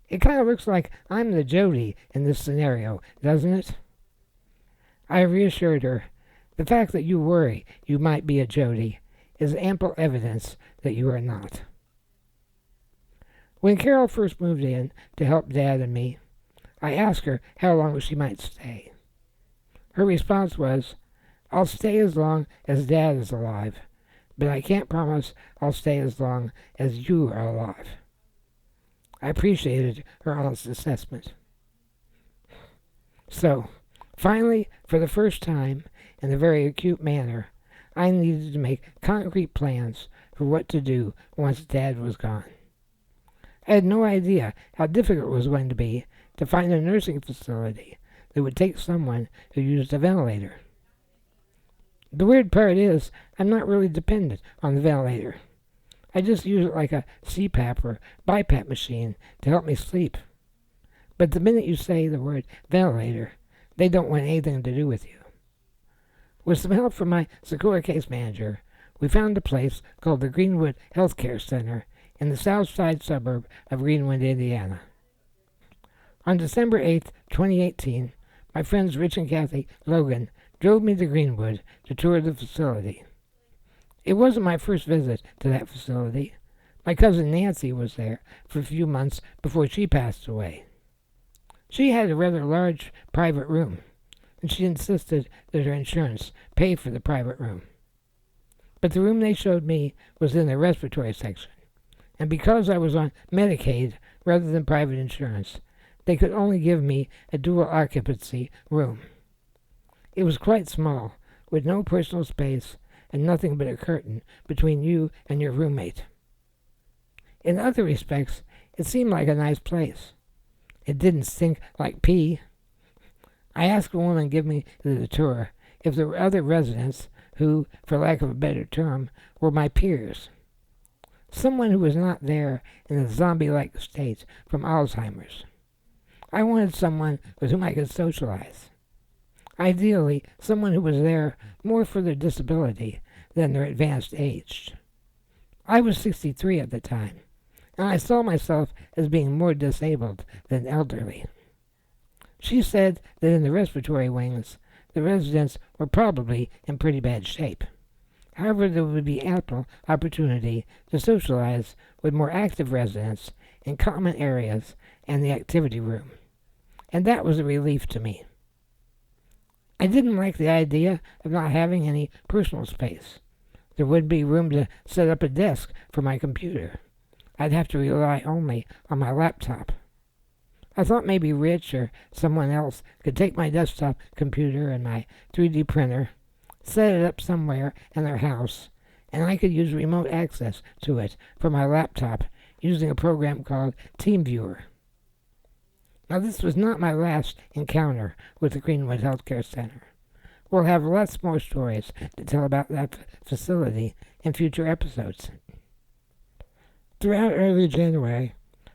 Speaker 1: "It kind of looks like I'm the Jody in this scenario, doesn't it?" I reassured her, "The fact that you worry you might be a Jody is ample evidence that you are not." When Carol first moved in to help Dad and me, I asked her how long she might stay. Her response was, "I'll stay as long as Dad is alive, but I can't promise I'll stay as long as you are alive." I appreciated her honest assessment. So, finally, for the first time, in a very acute manner, I needed to make concrete plans for what to do once Dad was gone. I had no idea how difficult it was going to be to find a nursing facility that would take someone who used a ventilator. The weird part is, I'm not really dependent on the ventilator. I just use it like a CPAP or BiPAP machine to help me sleep. But the minute you say the word ventilator, they don't want anything to do with you. With some help from my Secure case manager, we found a place called the Greenwood Healthcare Center in the south side suburb of Greenwood, Indiana. On December 8, 2018, my friends Rich and Kathy Logan drove me to Greenwood to tour the facility. It wasn't my first visit to that facility. My cousin Nancy was there for a few months before she passed away. She had a rather large private room, and she insisted that her insurance pay for the private room. But the room they showed me was in the respiratory section, and because I was on Medicaid rather than private insurance, they could only give me a dual occupancy room. It was quite small, with no personal space and nothing but a curtain between you and your roommate. In other respects, it seemed like a nice place. It didn't stink like pee. I asked a woman to give me the tour if there were other residents who, for lack of a better term, were my peers. Someone who was not there in a zombie-like state from Alzheimer's. I wanted someone with whom I could socialize. Ideally, someone who was there more for their disability than their advanced age. I was 63 at the time, and I saw myself as being more disabled than elderly. She said that in the respiratory wings, the residents were probably in pretty bad shape. However, there would be ample opportunity to socialize with more active residents in common areas and the activity room, and that was a relief to me. I didn't like the idea of not having any personal space. There wouldn't be room to set up a desk for my computer. I'd have to rely only on my laptop. I thought maybe Rich or someone else could take my desktop computer and my 3D printer, set it up somewhere in their house, and I could use remote access to it from my laptop using a program called TeamViewer. Now, this was not my last encounter with the Greenwood Healthcare Center. We'll have lots more stories to tell about that facility in future episodes. Throughout early January,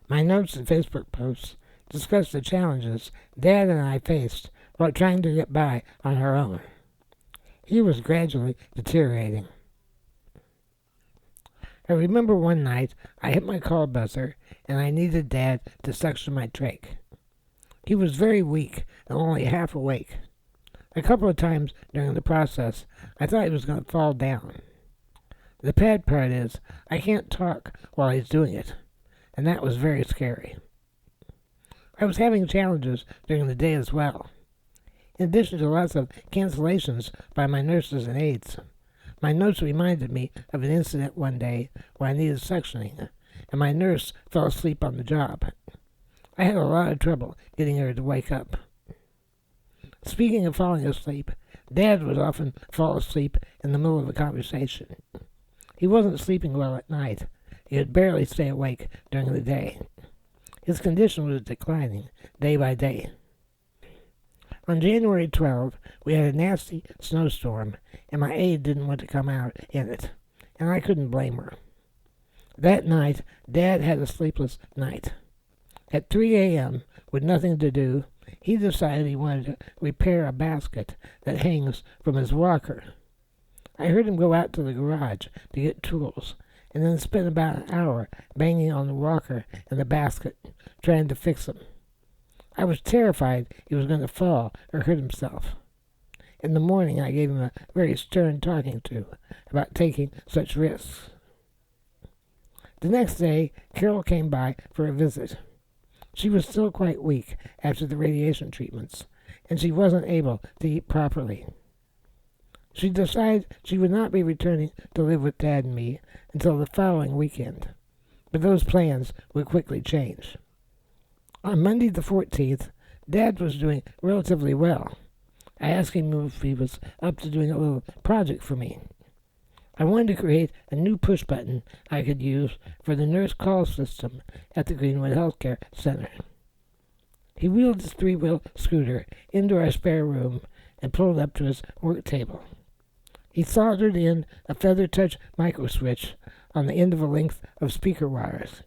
Speaker 1: my notes and Facebook posts discussed the challenges Dad and I faced while trying to get by on our own. He was gradually deteriorating. I remember one night I hit my call buzzer and I needed Dad to suction my trach. He was very weak and only half awake. A couple of times during the process, I thought he was going to fall down. The bad part is, I can't talk while he's doing it, and that was very scary. I was having challenges during the day as well. In addition to lots of cancellations by my nurses and aides, my notes reminded me of an incident one day where I needed suctioning, and my nurse fell asleep on the job. I had a lot of trouble getting her to wake up. Speaking of falling asleep, Dad would often fall asleep in the middle of a conversation. He wasn't sleeping well at night. He could barely stay awake during the day. His condition was declining day by day. On January 12, we had a nasty snowstorm, and my aide didn't want to come out in it, and I couldn't blame her. That night, Dad had a sleepless night. At 3 a.m., with nothing to do, he decided he wanted to repair a basket that hangs from his walker. I heard him go out to the garage to get tools, and then spend about an hour banging on the walker and the basket, trying to fix them. I was terrified he was going to fall or hurt himself. In the morning, I gave him a very stern talking to about taking such risks. The next day, Carol came by for a visit. She was still quite weak after the radiation treatments, and she wasn't able to eat properly. She decided she would not be returning to live with Dad and me until the following weekend, but those plans would quickly change. On Monday the 14th, Dad was doing relatively well. I asked him if he was up to doing a little project for me. I wanted to create a new push button I could use for the nurse call system at the Greenwood Healthcare Center. He wheeled his 3-wheel scooter into our spare room and pulled up to his work table. He soldered in a feather touch micro switch on the end of a length of speaker wires.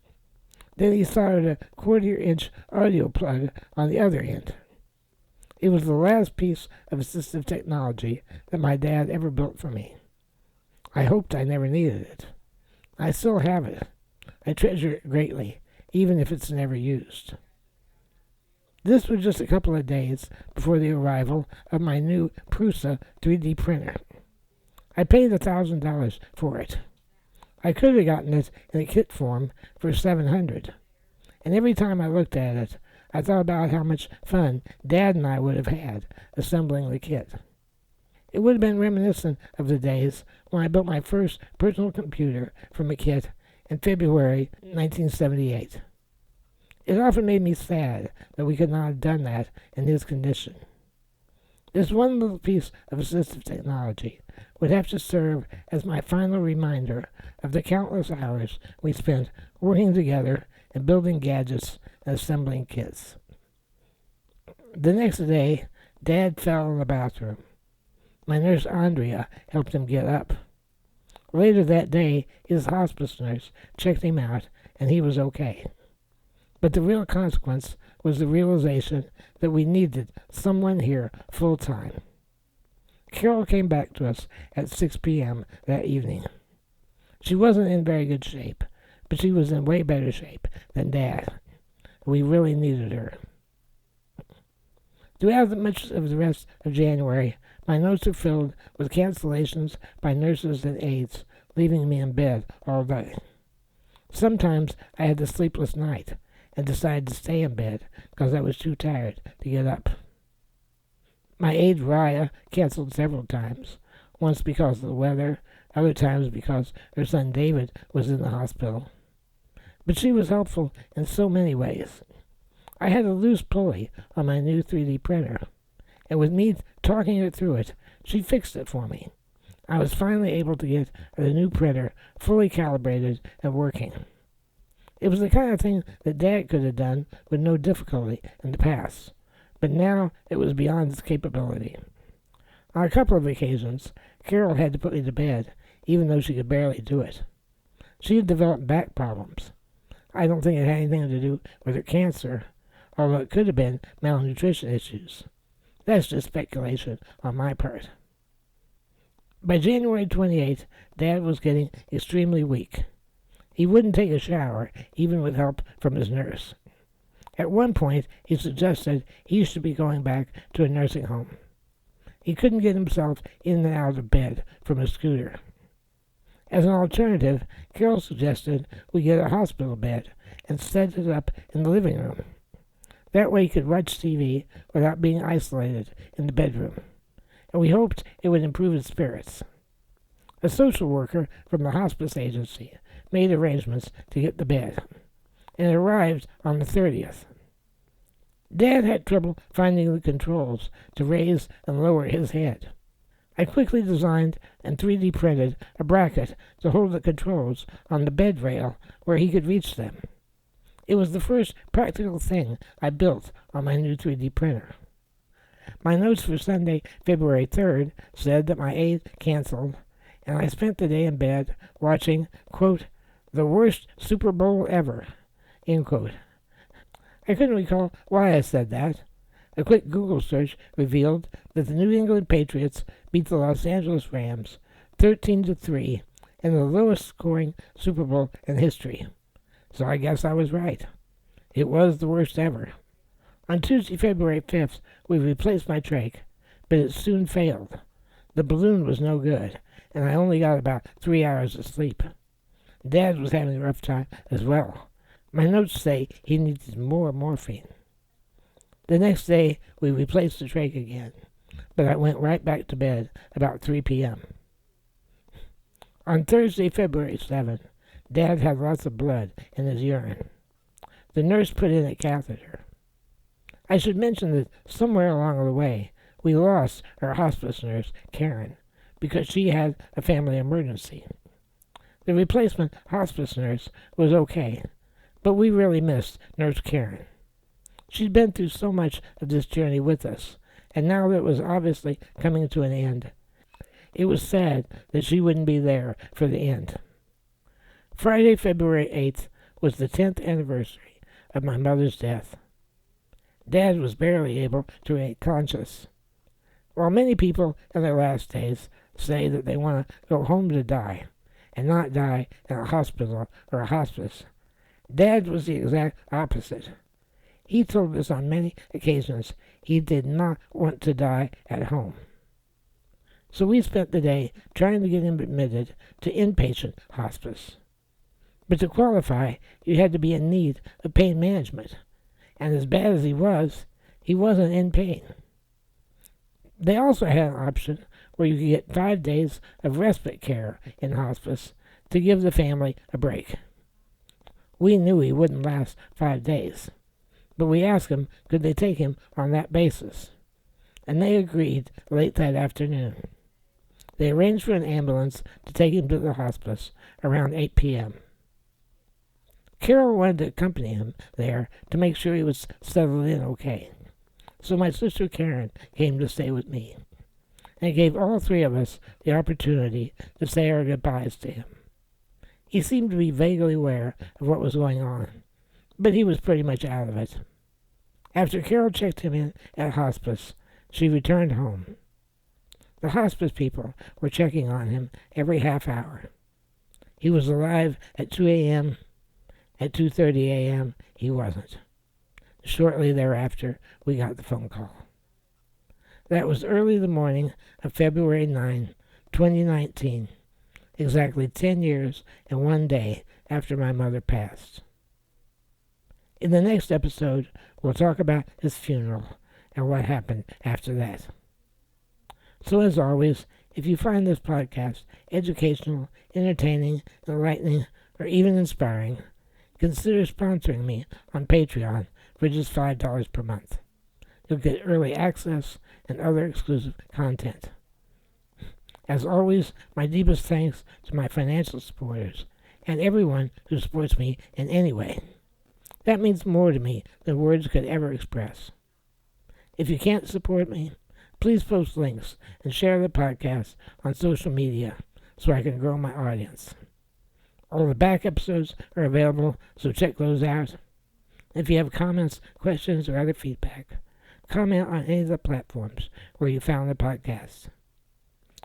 Speaker 1: Then he soldered a 1/4-inch audio plug on the other end. It was the last piece of assistive technology that my dad ever built for me. I hoped I never needed it. I still have it. I treasure it greatly, even if it's never used. This was just a couple of days before the arrival of my new Prusa 3D printer. I paid $1,000 for it. I could have gotten it in a kit form for $700, and every time I looked at it, I thought about how much fun Dad and I would have had assembling the kit. It would have been reminiscent of the days when I built my first personal computer from a kit in February 1978. It often made me sad that we could not have done that in his condition. This one little piece of assistive technology would have to serve as my final reminder of the countless hours we spent working together and building gadgets and assembling kits. The next day, Dad fell in the bathroom. My nurse Andrea helped him get up. Later that day, his hospice nurse checked him out, and he was okay. But the real consequence was the realization that we needed someone here full time. Carol came back to us at 6 p.m. that evening. She wasn't in very good shape, but she was in way better shape than Dad. We really needed her. Throughout much of the rest of January, my notes are filled with cancellations by nurses and aides, leaving me in bed all day. Sometimes I had a sleepless night and decided to stay in bed because I was too tired to get up. My aide Raya canceled several times, once because of the weather, other times because her son David was in the hospital. But she was helpful in so many ways. I had a loose pulley on my new 3D printer, and with me talking her through it, she fixed it for me. I was finally able to get the new printer fully calibrated and working. It was the kind of thing that Dad could have done with no difficulty in the past, but now it was beyond his capability. On a couple of occasions, Carol had to put me to bed, even though she could barely do it. She had developed back problems. I don't think it had anything to do with her cancer, although it could have been malnutrition issues. That's just speculation on my part. By January 28th, Dad was getting extremely weak. He wouldn't take a shower, even with help from his nurse. At one point, he suggested he should be going back to a nursing home. He couldn't get himself in and out of bed from a scooter. As an alternative, Carol suggested we get a hospital bed and set it up in the living room. That way he could watch TV without being isolated in the bedroom, and we hoped it would improve his spirits. A social worker from the hospice agency made arrangements to get the bed, and it arrived on the 30th. Dad had trouble finding the controls to raise and lower his head. I quickly designed and 3D printed a bracket to hold the controls on the bed rail where he could reach them. It was the first practical thing I built on my new 3D printer. My notes for Sunday, February 3rd said that my aide canceled, and I spent the day in bed watching, quote, the worst Super Bowl ever, end quote. I couldn't recall why I said that. A quick Google search revealed that the New England Patriots beat the Los Angeles Rams 13-3 in the lowest scoring Super Bowl in history. So I guess I was right. It was the worst ever. On Tuesday, February 5th, we replaced my trach, but it soon failed. The balloon was no good, and I only got about 3 hours of sleep. Dad was having a rough time as well. My notes say he needed more morphine. The next day, we replaced the trach again, but I went right back to bed about 3 p.m. On Thursday, February 7th, Dad had lots of blood in his urine. The nurse put in a catheter. I should mention that somewhere along the way, we lost our hospice nurse, Karen, because she had a family emergency. The replacement hospice nurse was okay, but we really missed Nurse Karen. She'd been through so much of this journey with us, and now that it was obviously coming to an end, it was sad that she wouldn't be there for the end. Friday, February 8th, was the 10th anniversary of my mother's death. Dad was barely able to remain conscious. While many people in their last days say that they want to go home to die, and not die in a hospital or a hospice, Dad was the exact opposite. He told us on many occasions he did not want to die at home. So we spent the day trying to get him admitted to inpatient hospice. But to qualify, you had to be in need of pain management, and as bad as he wasn't in pain. They also had an option where you could get 5 days of respite care in hospice to give the family a break. We knew he wouldn't last 5 days, but we asked him could they take him on that basis, and they agreed late that afternoon. They arranged for an ambulance to take him to the hospice around 8 p.m. Carol wanted to accompany him there to make sure he was settled in okay, so my sister Karen came to stay with me. and it gave all three of us the opportunity to say our goodbyes to him. He seemed to be vaguely aware of what was going on, but he was pretty much out of it. After Carol checked him in at hospice, she returned home. The hospice people were checking on him every half hour. He was alive at 2 a.m. At 2:30 a.m., he wasn't. Shortly thereafter, we got the phone call. That was early the morning of February 9, 2019, exactly 10 years and 1 day after my mother passed. In the next episode, we'll talk about his funeral and what happened after that. So as always, if you find this podcast educational, entertaining, enlightening, or even inspiring, consider sponsoring me on Patreon for just $5 per month. You'll get early access and other exclusive content. As always, my deepest thanks to my financial supporters and everyone who supports me in any way. That means more to me than words could ever express. If you can't support me, please post links and share the podcast on social media so I can grow my audience. All the back episodes are available, so check those out. If you have comments, questions, or other feedback, comment on any of the platforms where you found the podcast.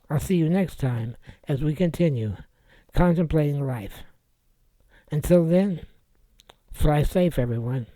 Speaker 1: I'll see you next time as we continue contemplating life. Until then, fly safe, everyone.